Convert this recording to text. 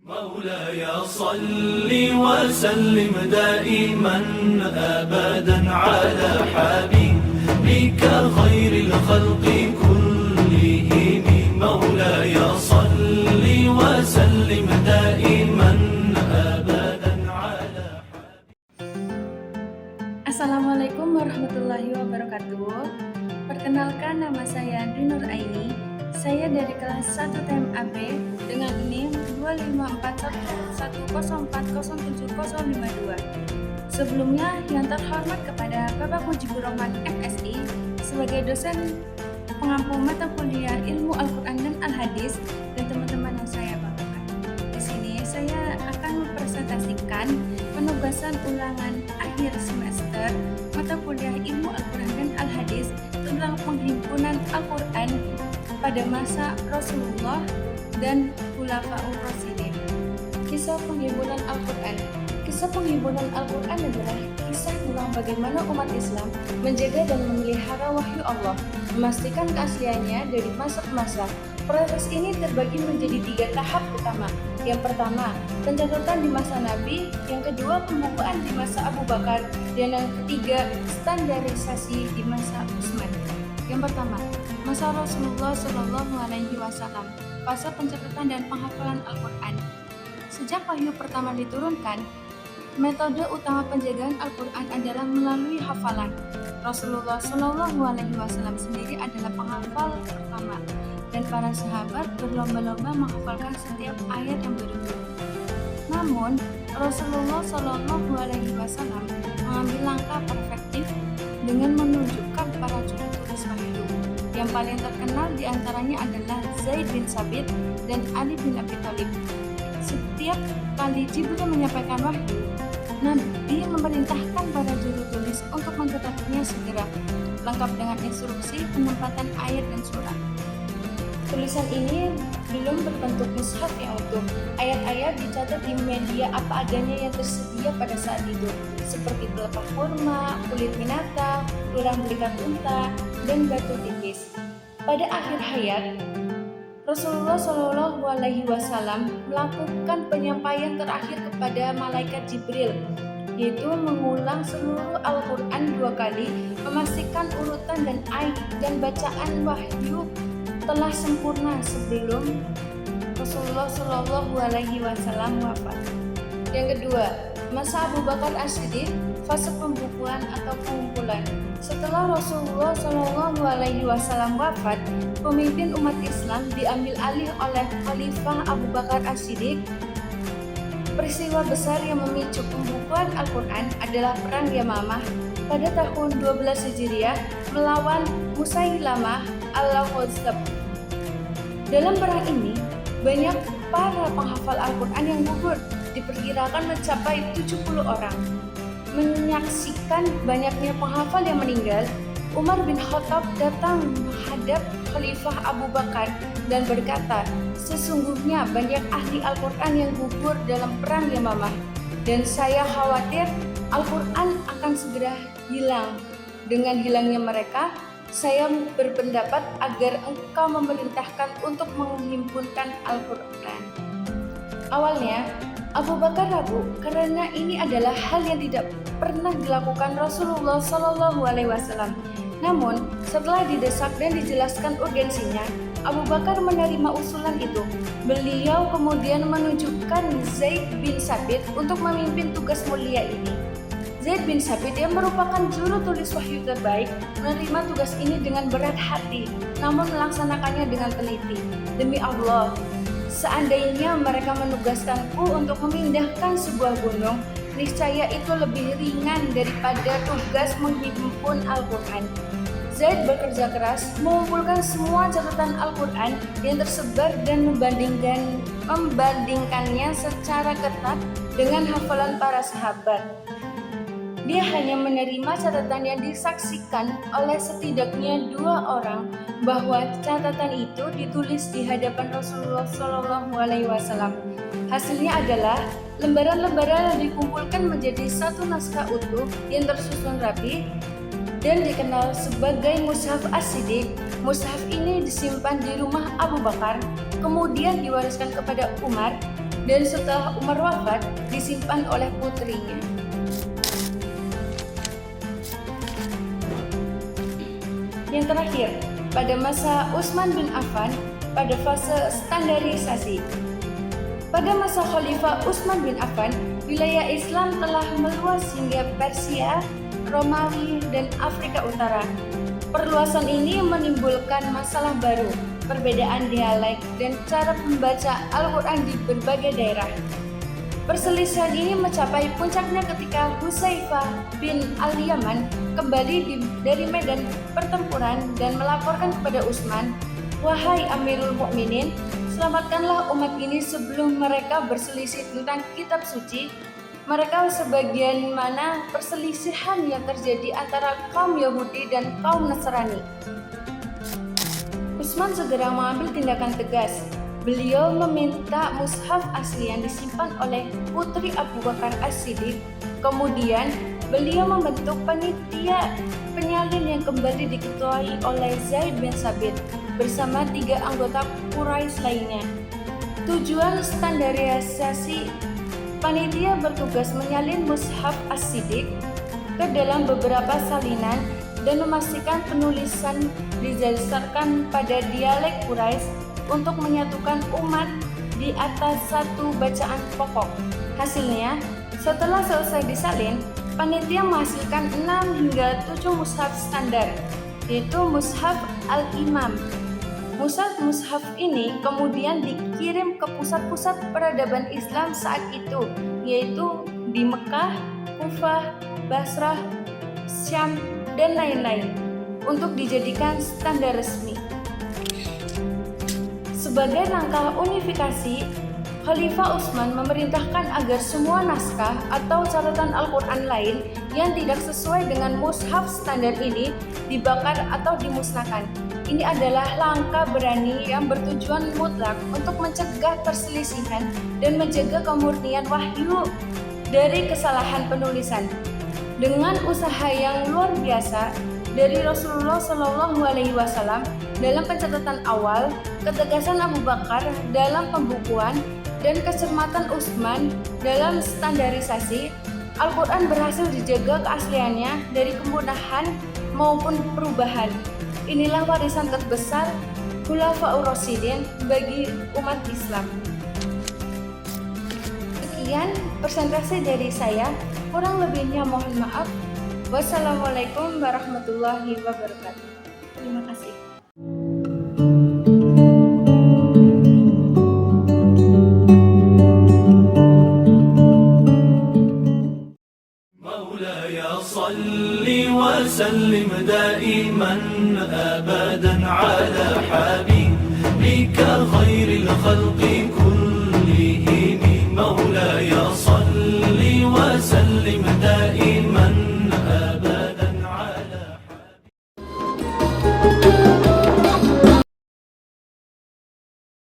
مولاي صل وسلم دائما أبدا على حبيبك خير الخلق كلهم مولاي صل وسلم دائما أبدا على Assalamualaikum warahmatullahi wabarakatuh. Perkenalkan, nama saya Dwi Nur Aini. Saya dari kelas 1 TMAB dengan NIM 25411040752. Sebelumnya, yang terhormat kepada Bapak Mujibur Rahman MSI sebagai dosen pengampu mata kuliah Ilmu Al-Quran dan Al-Hadis dan teman-teman yang saya banggakan. Di sini saya akan mempresentasikan penugasan ulangan akhir semester mata kuliah Ilmu Al-Quran dan Al-Hadis tentang penghimpunan Al-Quran pada masa Rasulullah dan Khulafaur Rasyidin. Kisah penghimpunan Al-Quran. Kisah penghimpunan Al-Quran adalah kisah tentang bagaimana umat Islam menjaga dan memelihara wahyu Allah, memastikan keasliannya dari masa ke masa. Proses ini terbagi menjadi 3 tahap utama. Yang pertama, pencatatan di masa Nabi. Yang kedua, pembukaan di masa Abu Bakar. Dan yang ketiga, standarisasi di masa Utsman. Yang pertama, masa Rasulullah SAW, fase pencatatan dan penghafalan Al-Quran. Sejak wahyu pertama diturunkan, metode utama penjagaan Al-Quran adalah melalui hafalan. Rasulullah SAW sendiri adalah penghafal pertama, dan para sahabat berlomba-lomba menghafalkan setiap ayat yang baru-baru. Namun, Rasulullah SAW mengambil langkah perfektif dengan menunjukkan para juru tulis wahyu. Yang paling terkenal diantaranya adalah Zaid bin Sabit dan Ali bin Abi Thalib. Setiap kali Jibril menyampaikan wahyu, Nabi memerintahkan para juru tulis untuk mencatatnya segera, lengkap dengan instruksi penempatan ayat dan surat. Tulisan ini belum berbentuk mushaf yang utuh. Ayat-ayat dicatat di media apa adanya yang tersedia pada saat itu, seperti pelepah kurma, kulit binatang, tulang belikat unta, dan batu tipis. Pada akhir hayat, Rasulullah SAW melakukan penyampaian terakhir kepada malaikat Jibril, yaitu mengulang seluruh Al-Quran 2 kali, memastikan urutan dan bacaan wahyu telah sempurna sebelum Rasulullah SAW wafat. Yang kedua, masa Abu Bakar As-Siddiq, fase pembukuan atau pengumpulan. Setelah Rasulullah SAW wafat, pemimpin umat Islam diambil alih oleh Khalifah Abu Bakar As-Siddiq. Peristiwa besar yang memicu pembukuan Al-Quran adalah Perang Yamamah pada tahun 12 Hijriah melawan Musailamah al-Kadzdzab. Dalam perang ini, banyak para penghafal Al-Quran yang gugur, diperkirakan mencapai 70 orang. Menyaksikan banyaknya penghafal yang meninggal, Umar bin Khattab datang menghadap Khalifah Abu Bakar dan berkata, "Sesungguhnya banyak ahli Al-Quran yang gugur dalam perang Yamamah, dan saya khawatir Al-Quran akan segera hilang. Dengan hilangnya mereka, saya berpendapat agar engkau memerintahkan untuk menghimpunkan Al-Quran." Awalnya, Abu Bakar ragu karena ini adalah hal yang tidak pernah dilakukan Rasulullah SAW. Namun, setelah didesak dan dijelaskan urgensinya, Abu Bakar menerima usulan itu. Beliau kemudian menunjukkan Zaid bin Sabit untuk memimpin tugas mulia ini. Zaid bin Sabit yang merupakan juru tulis wahyu terbaik menerima tugas ini dengan berat hati, namun melaksanakannya dengan teliti. Demi Allah, seandainya mereka menugaskanku untuk memindahkan sebuah gunung, niscaya itu lebih ringan daripada tugas menghimpun Al-Quran. Zaid bekerja keras mengumpulkan semua catatan Al-Quran yang tersebar dan membandingkannya secara ketat dengan hafalan para sahabat. Dia hanya menerima catatan yang disaksikan oleh setidaknya 2 orang bahwa catatan itu ditulis di hadapan Rasulullah SAW. Hasilnya adalah lembaran-lembaran yang dikumpulkan menjadi satu naskah utuh yang tersusun rapi dan dikenal sebagai Mushaf As-Siddiq. Mushaf ini disimpan di rumah Abu Bakar, kemudian diwariskan kepada Umar, dan setelah Umar wafat disimpan oleh putrinya. Yang terakhir, pada masa Utsman bin Affan pada fase standarisasi. Pada masa Khalifah Utsman bin Affan, wilayah Islam telah meluas hingga Persia, Romawi, dan Afrika Utara. Perluasan ini menimbulkan masalah baru, perbedaan dialek, dan cara membaca Al-Quran di berbagai daerah. Perselisihan ini mencapai puncaknya ketika Hudzaifah bin Al-Yaman kembali dari medan pertempuran dan melaporkan kepada Utsman, "Wahai Amirul Mukminin, selamatkanlah umat ini sebelum mereka berselisih tentang kitab suci." Mereka sebagian mana perselisihan yang terjadi antara kaum Yahudi dan kaum Nasrani. Utsman segera mengambil tindakan tegas. Beliau meminta mushaf asli yang disimpan oleh putri Abu Bakar As-Siddiq. Kemudian beliau membentuk panitia penyalin yang kembali diketuai oleh Zaid bin Sabit bersama 3 anggota Quraisy lainnya. Tujuan standarisasi panitia bertugas menyalin mushaf As-Siddiq ke dalam beberapa salinan dan memastikan penulisan didasarkan pada dialek Quraisy untuk menyatukan umat di atas satu bacaan pokok. Hasilnya, setelah selesai disalin, panitia menghasilkan 6 hingga 7 mushaf standar, yaitu mushaf Al-Imam. Mushaf ini kemudian dikirim ke pusat-pusat peradaban Islam saat itu, yaitu di Mekah, Kufah, Basrah, Syam, dan lain-lain, untuk dijadikan standar resmi. Sebagai langkah unifikasi, Khalifah Utsman memerintahkan agar semua naskah atau catatan Al-Quran lain yang tidak sesuai dengan mushaf standar ini dibakar atau dimusnahkan. Ini adalah langkah berani yang bertujuan mutlak untuk mencegah perselisihan dan menjaga kemurnian wahyu dari kesalahan penulisan. Dengan usaha yang luar biasa dari Rasulullah SAW dalam pencatatan awal, ketegasan Abu Bakar dalam pembukuan, dan kecermatan Utsman dalam standarisasi, Al-Quran berhasil dijaga keasliannya dari kemudahan maupun perubahan. Inilah warisan terbesar Khulafaur Rasyidin bagi umat Islam. Sekian presentasi dari saya, kurang lebihnya mohon maaf. Wassalamualaikum warahmatullahi wabarakatuh. Terima kasih. مولاي صل وسلم دائما أبدا على حبيبك خير الخلق